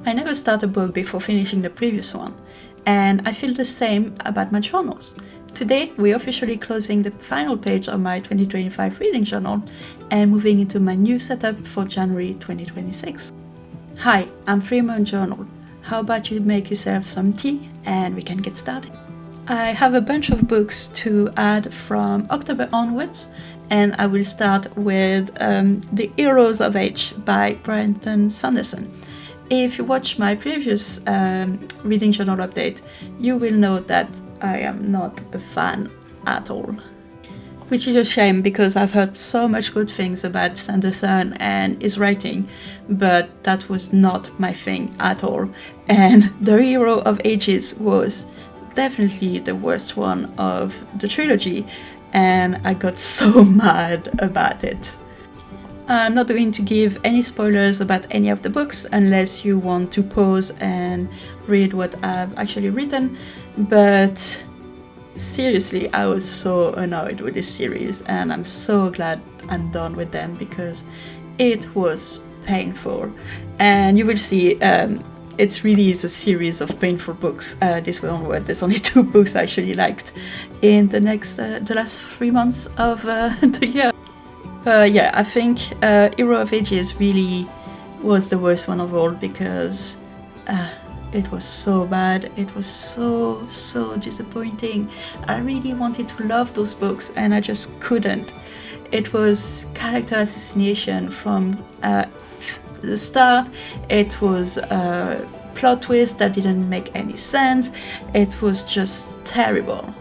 I never start a book before finishing the previous one, and I feel the same about my journals. Today, we're officially closing the final page of my 2025 reading journal and moving into my new setup for January 2026. Hi, I'm Fremont Journal. How about you make yourself some tea and we can get started? I have a bunch of books to add from October onwards, and I will start with The Heroes of Age by Brandon Sanderson. If you watch my previous reading journal update, you will know that I am not a fan at all. Which is a shame because I've heard so much good things about Sanderson and his writing, but that was not my thing at all. And The Hero of Ages was definitely the worst one of the trilogy, and I got so mad about it. I'm not going to give any spoilers about any of the books unless you want to pause and read what I've actually written, but seriously, I was so annoyed with this series and I'm so glad I'm done with them because it was painful. And you will see it really is a series of painful books this way onward. There's only 2 books I actually liked in the last 3 months of the year. Yeah, I think Hero of Ages really was the worst one of all because it was so bad. It was so disappointing. I really wanted to love those books and I just couldn't. It was character assassination from the start. It was a plot twist that didn't make any sense. It was just terrible.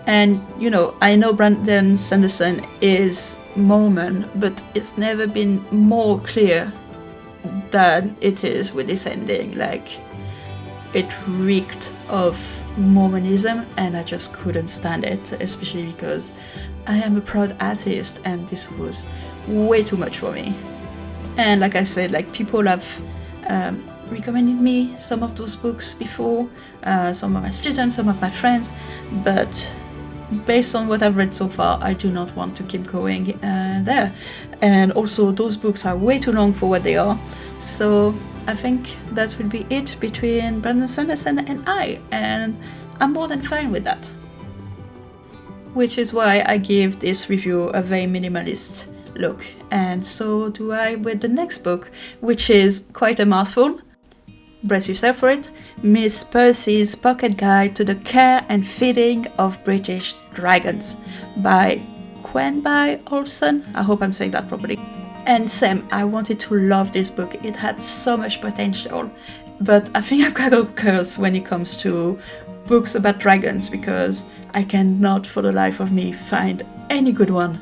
And you know, I know Brandon Sanderson is Mormon, but it's never been more clear than it is with this ending. Like, it reeked of Mormonism and I just couldn't stand it, especially because I am a proud atheist and this was way too much for me. And like I said, like, people have recommended me some of those books before, some of my students, some of my friends, but based on what I've read so far, I do not want to keep going there. And also, those books are way too long for what they are. So I think that will be it between Brandon Sanderson and I, and I'm more than fine with that. Which is why I give this review a very minimalist look. And so do I with the next book, which is quite a mouthful. Brace yourself for it. Miss Percy's Pocket Guide to the Care and Feeding of British Dragons by Quenby Olson. I hope I'm saying that properly. And Sam, I wanted to love this book. It had so much potential, but I think I've got a curse when it comes to books about dragons because I cannot for the life of me find any good one.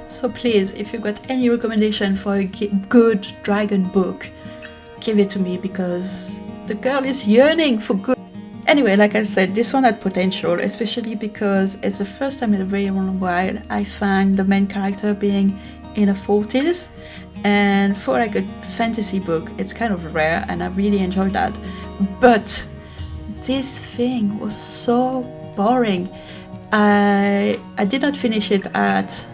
So please, if you got any recommendation for a good dragon book, give it to me because the girl is yearning for good. Anyway, like I said, this one had potential, especially because it's the first time in a very long while I find the main character being in her 40s, and for like a fantasy book, it's kind of rare and I really enjoyed that. But this thing was so boring. I did not finish it at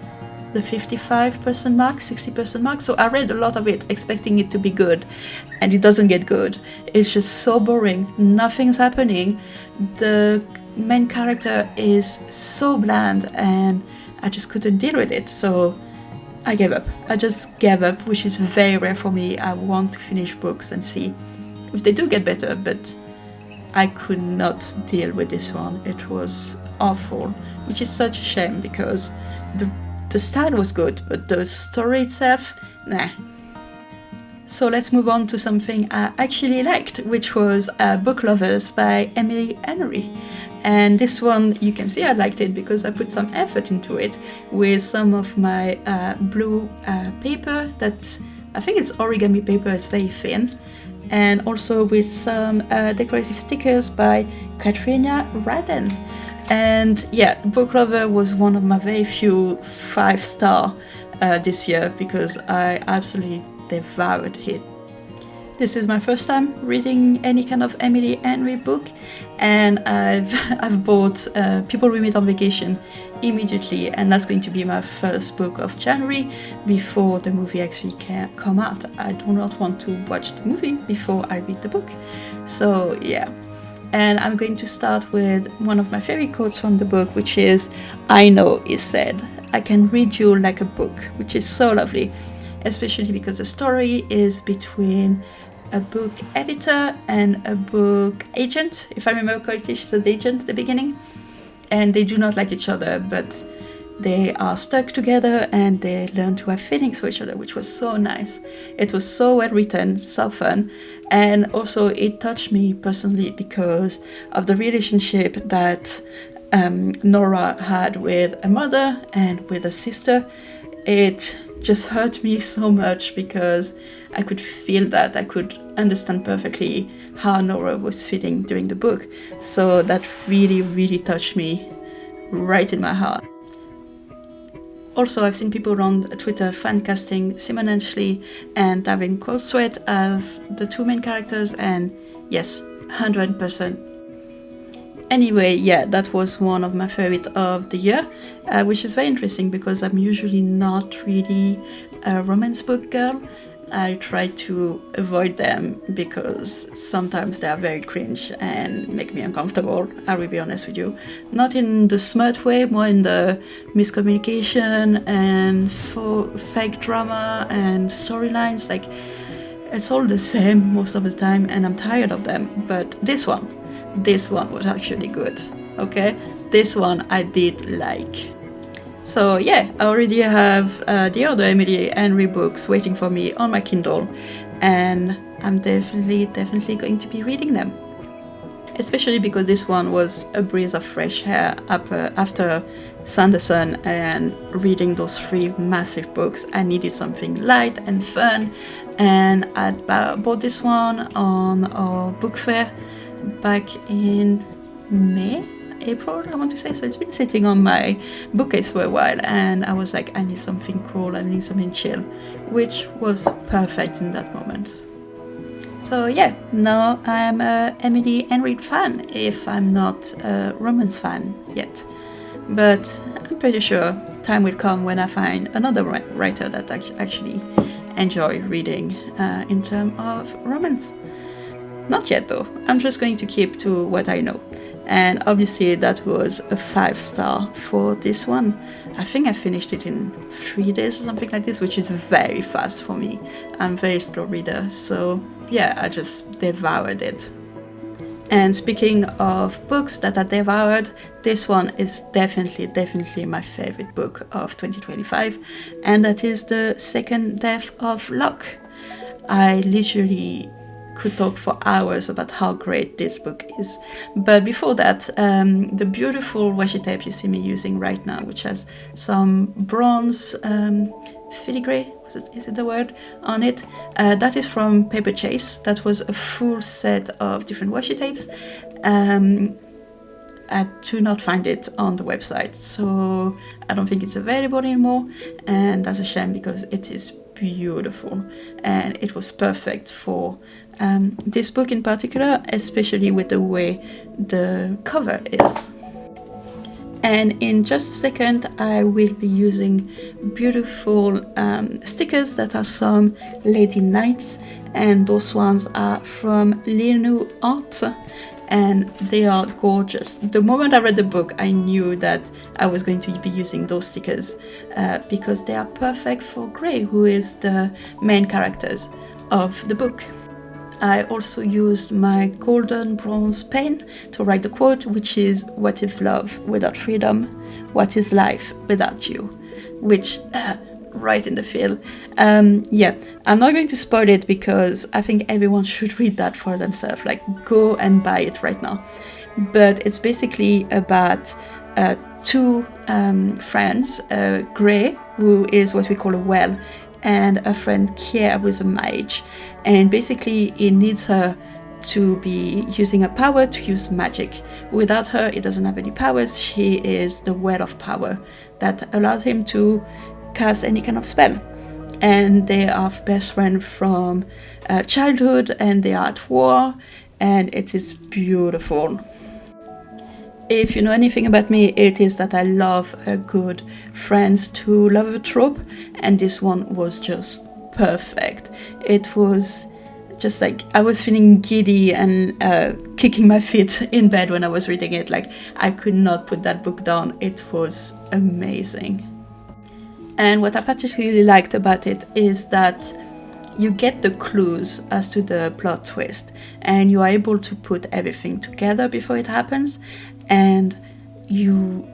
the 55% mark, 60% mark, so I read a lot of it expecting it to be good, and it doesn't get good. It's just so boring, nothing's happening, the main character is so bland and I just couldn't deal with it, so I gave up. I just gave up, which is very rare for me. I want to finish books and see if they do get better, but I could not deal with this one. It was awful, which is such a shame because the style was good, but the story itself, nah. So let's move on to something I actually liked, which was Book Lovers by Emily Henry. And this one, you can see I liked it because I put some effort into it with some of my blue paper that, I think it's origami paper, it's very thin. And also with some decorative stickers by Katrina Radden. And yeah, Book Lover was one of my very few 5-star this year because I absolutely devoured it. This is my first time reading any kind of Emily Henry book, and I've bought People We Meet on Vacation immediately, and that's going to be my first book of January before the movie actually can come out. I do not want to watch the movie before I read the book. So yeah, and I'm going to start with one of my favorite quotes from the book, which is, "I know," he said, "I can read you like a book," which is so lovely, especially because the story is between a book editor and a book agent. If I remember correctly, she's an agent at the beginning, and they do not like each other, but they are stuck together and they learn to have feelings for each other, which was so nice. It was so well written, so fun, and also it touched me personally because of the relationship that Nora had with a mother and with a sister. It just hurt me so much because I could feel that, I could understand perfectly how Nora was feeling during the book. So that really, really touched me right in my heart. Also, I've seen people on Twitter fan casting Simon Ashley and Darren Crosthwaite as the two main characters, and yes, 100%. Anyway, yeah, that was one of my favorite of the year, which is very interesting because I'm usually not really a romance book girl. I try to avoid them because sometimes they are very cringe and make me uncomfortable, I will be honest with you. Not in the smut way, more in the miscommunication and fake drama and storylines. Like, it's all the same most of the time and I'm tired of them. But this one was actually good, okay? This one I did like. So yeah, I already have the other Emily Henry books waiting for me on my Kindle, and I'm definitely going to be reading them. Especially because this one was a breeze of fresh air after Sanderson, and reading those 3 massive books, I needed something light and fun, and I bought this one on our book fair back in April, I want to say. So it's been sitting on my bookcase for a while, and I was like, I need something cool, I need something chill, which was perfect in that moment. So yeah, now I'm a Emily Henry fan, if I'm not a romance fan yet. But I'm pretty sure time will come when I find another writer that I actually enjoy reading in terms of romance. Not yet though, I'm just going to keep to what I know. And obviously that was a 5-star for this one. I think I finished it in 3 days or something like this, which is very fast for me. I'm a very slow reader, so yeah, I just devoured it. And speaking of books that I devoured, this one is definitely my favorite book of 2025, and that is The Second Death of Locke. I literally could talk for hours about how great this book is. But before that, the beautiful washi tape you see me using right now, which has some bronze filigree, is it the word, on it, that is from Paper Chase. That was a full set of different washi tapes. I do not find it on the website, so I don't think it's available anymore, and that's a shame because it is beautiful and it was perfect for this book in particular, especially with the way the cover is. And in just a second I will be using beautiful stickers that are some Lady Knights, and those ones are from Linu Art, and they are gorgeous. The moment I read the book, I knew that I was going to be using those stickers because they are perfect for Gray, who is the main characters of the book. I also used my golden bronze pen to write the quote, which is, "What is love without freedom? What is life without you?" Which, right in the feel. Yeah, I'm not going to spoil it because I think everyone should read that for themselves. Like, go and buy it right now. But it's basically about 2 friends, Gray, who is what we call a well, and a friend Kier, who is a mage. And basically he needs her to be using her power to use magic. Without her, he doesn't have any powers. She is the well of power that allows him to cast any kind of spell. And they are best friends from childhood, and they are at war, and it is beautiful. If you know anything about me, it is that I love a good friends to lover trope, and this one was just perfect. It was just like I was feeling giddy and kicking my feet in bed when I was reading it. Like, I could not put that book down. It was amazing. And what I particularly liked about it is that you get the clues as to the plot twist, and you are able to put everything together before it happens, and you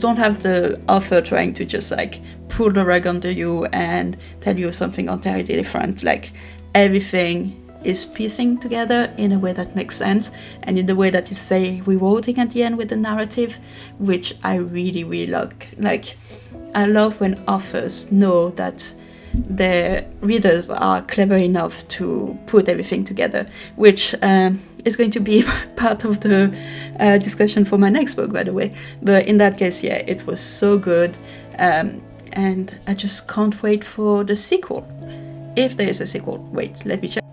don't have the author trying to just like pull the rug under you and tell you something entirely different. Like, everything is piecing together in a way that makes sense, and in a way that is very rewarding at the end with the narrative, which I really, really like. I love when authors know that their readers are clever enough to put everything together, which is going to be part of the discussion for my next book, by the way. But in that case, yeah, it was so good, and I just can't wait for the sequel. If there is a sequel. Wait, let me check.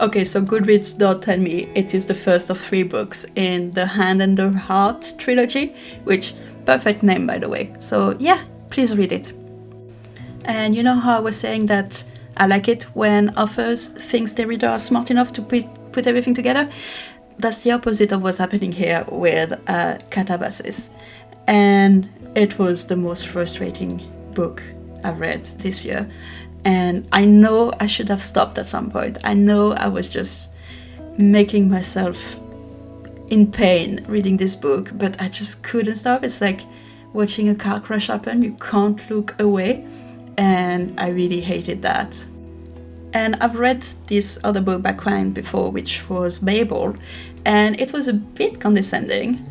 Okay, so Goodreads tell me it is the first of 3 books in the Hand and the Heart trilogy, which, perfect name, by the way. So yeah, please read it. And you know how I was saying that I like it when authors think their readers are smart enough to put everything together? That's the opposite of what's happening here with Katabasis. And it was the most frustrating book I've read this year. And I know I should have stopped at some point. I know I was just making myself in pain reading this book, but I just couldn't stop. It's like watching a car crash happen. You can't look away. And I really hated that. And I've read this other book by Quine before, which was Babel, and it was a bit condescending,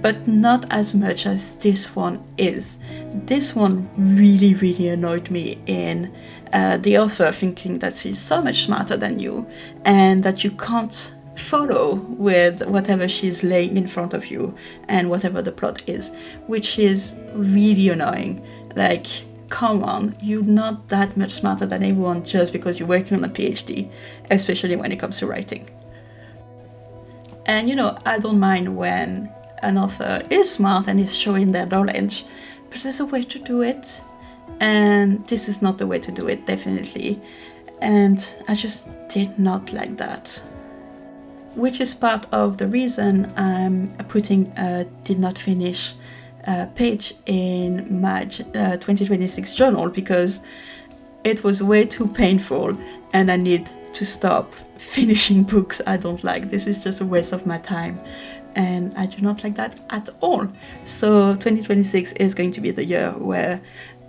but not as much as this one is. This one really, really annoyed me in the author thinking that she's so much smarter than you, and that you can't follow with whatever she's laying in front of you and whatever the plot is, which is really annoying. Like, come on, you're not that much smarter than everyone just because you're working on a PhD, especially when it comes to writing. And you know, I don't mind when an author is smart and is showing their knowledge, but there's a way to do it, and this is not the way to do it, definitely. And I just did not like that. Which is part of the reason I'm putting did not finish page in my 2026 journal, because it was way too painful and I need to stop finishing books I don't like. This is just a waste of my time and I do not like that at all. So 2026 is going to be the year where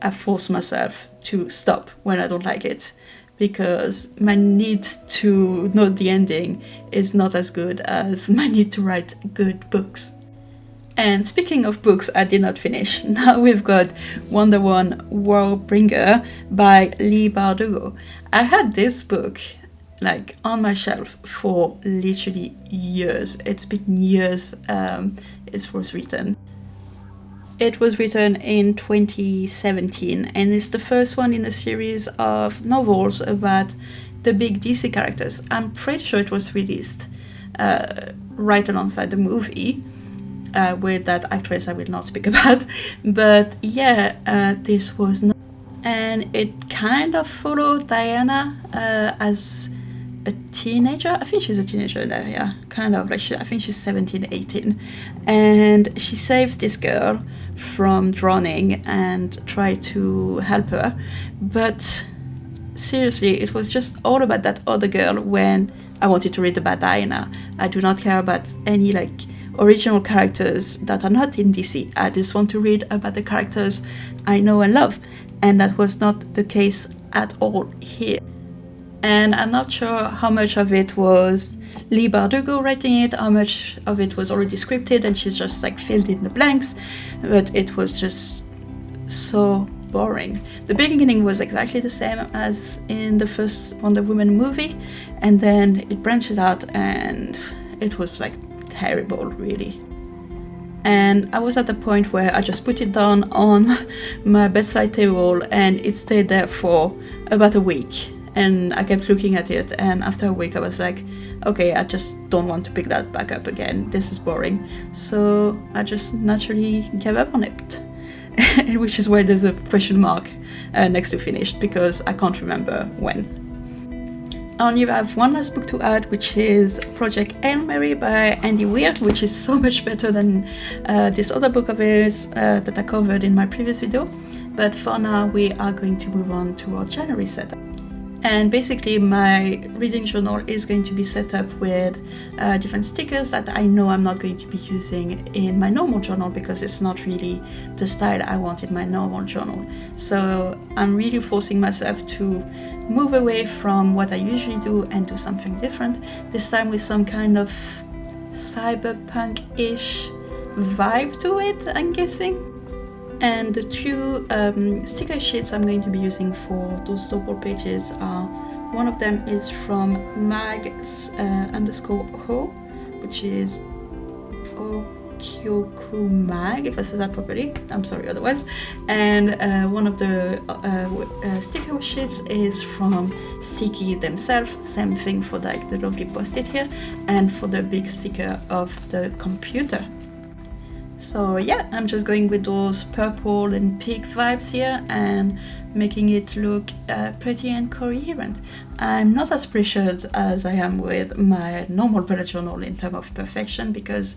I force myself to stop when I don't like it, because my need to know the ending is not as good as my need to write good books. And speaking of books I did not finish, now we've got Wonder Woman Warbringer by Leigh Bardugo. I had this book like on my shelf for literally years. It's been years it was written. It was written in 2017 and it's the first one in a series of novels about the big DC characters. I'm pretty sure it was released right alongside the movie. With that actress I will not speak about, but yeah, this was not, and it kind of followed Diana as a teenager. I think she's a teenager there, yeah, kind of like I think she's 17, 18, and she saves this girl from drowning and try to help her, but seriously, it was just all about that other girl when I wanted to read about Diana. I do not care about any like original characters that are not in DC. I just want to read about the characters I know and love, and that was not the case at all here. And I'm not sure how much of it was Leigh Bardugo writing it, how much of it was already scripted and she just like filled in the blanks, but it was just so boring. The beginning was exactly the same as in the first Wonder Woman movie, and then it branched out and it was like terrible, really. And I was at the point where I just put it down on my bedside table and it stayed there for about a week, And I kept looking at it, and after a week I was like, okay, I just don't want to pick that back up again. This is boring. So I just naturally gave up on it. Which is why there's a question mark next to finished, because I can't remember when. I only have one last book to add, which is Project Hail Mary by Andy Weir, which is so much better than this other book of his that I covered in my previous video. But for now, we are going to move on to our January setup. And basically my reading journal is going to be set up with different stickers that I know I'm not going to be using in my normal journal, because it's not really the style I want in my normal journal. So I'm really forcing myself to move away from what I usually do and do something different, this time with some kind of cyberpunk-ish vibe to it, I'm guessing. And the two sticker sheets I'm going to be using for those double pages are, one of them is from mag_ho, which is Okyoku Mag, if I said that properly, I'm sorry otherwise. And one of the sticker sheets is from Sticky themselves, same thing for like the lovely post-it here, and for the big sticker of the computer. So yeah, I'm just going with those purple and pink vibes here and making it look pretty and coherent. I'm not as pressured as I am with my normal bullet journal in terms of perfection, because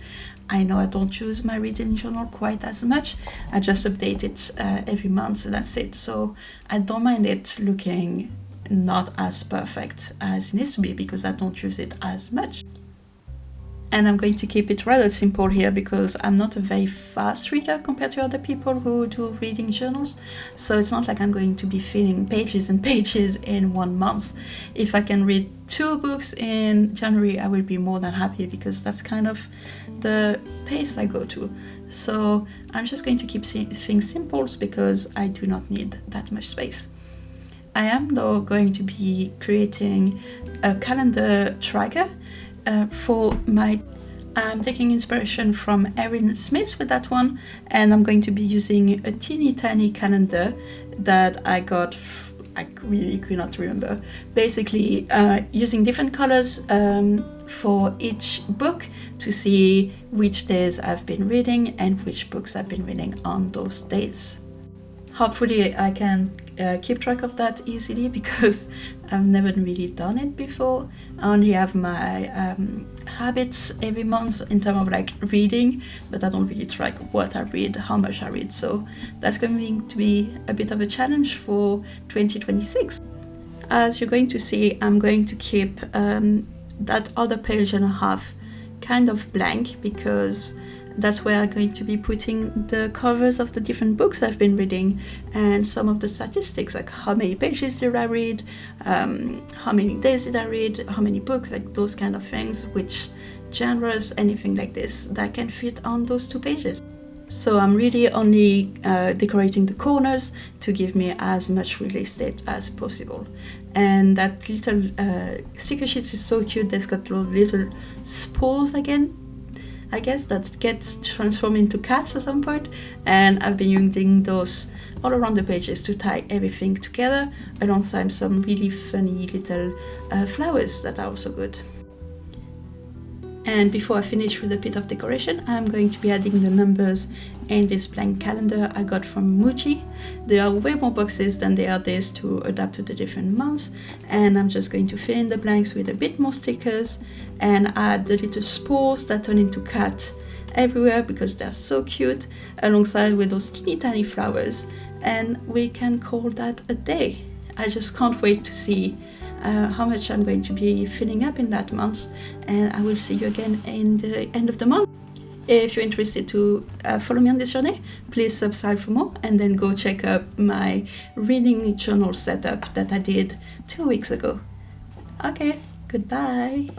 I know I don't use my reading journal quite as much. I just update it every month, so that's it. So I don't mind it looking not as perfect as it needs to be, because I don't use it as much. And I'm going to keep it rather simple here, because I'm not a very fast reader compared to other people who do reading journals. So it's not like I'm going to be filling pages and pages in 1 month. If I can read 2 books in January, I will be more than happy, because that's kind of the pace I go to. So I'm just going to keep things simple, because I do not need that much space. I am though going to be creating a calendar tracker for my, I'm taking inspiration from Erin Smith with that one, and I'm going to be using a teeny tiny calendar that I got, I really could not remember, basically using different colors for each book to see which days I've been reading and which books I've been reading on those days. Hopefully I can keep track of that easily, because I've never really done it before. I only have my habits every month in terms of like reading, but I don't really track what I read, how much I read. So that's going to be a bit of a challenge for 2026. As you're going to see, I'm going to keep that other page and a half kind of blank, because that's where I'm going to be putting the covers of the different books I've been reading and some of the statistics, like how many pages did I read, how many days did I read, how many books, like those kind of things, which genres, anything like this that can fit on those 2 pages. So I'm really only decorating the corners to give me as much real estate as possible. And that little sticker sheets is so cute. There's got little spores again, I guess, that gets transformed into cats at some point, and I've been using those all around the pages to tie everything together, alongside some really funny little flowers that are also good. And before I finish with a bit of decoration, I'm going to be adding the numbers in this blank calendar I got from Muji. There are way more boxes than there are days to adapt to the different months, and I'm just going to fill in the blanks with a bit more stickers and add the little spores that turn into cats everywhere, because they're so cute, alongside with those teeny tiny flowers, and we can call that a day. I just can't wait to see how much I'm going to be filling up in that month, and I will see you again in the end of the month. If you're interested to follow me on this journey, please subscribe for more, and then go check out my reading journal setup that I did 2 weeks ago. Okay, goodbye.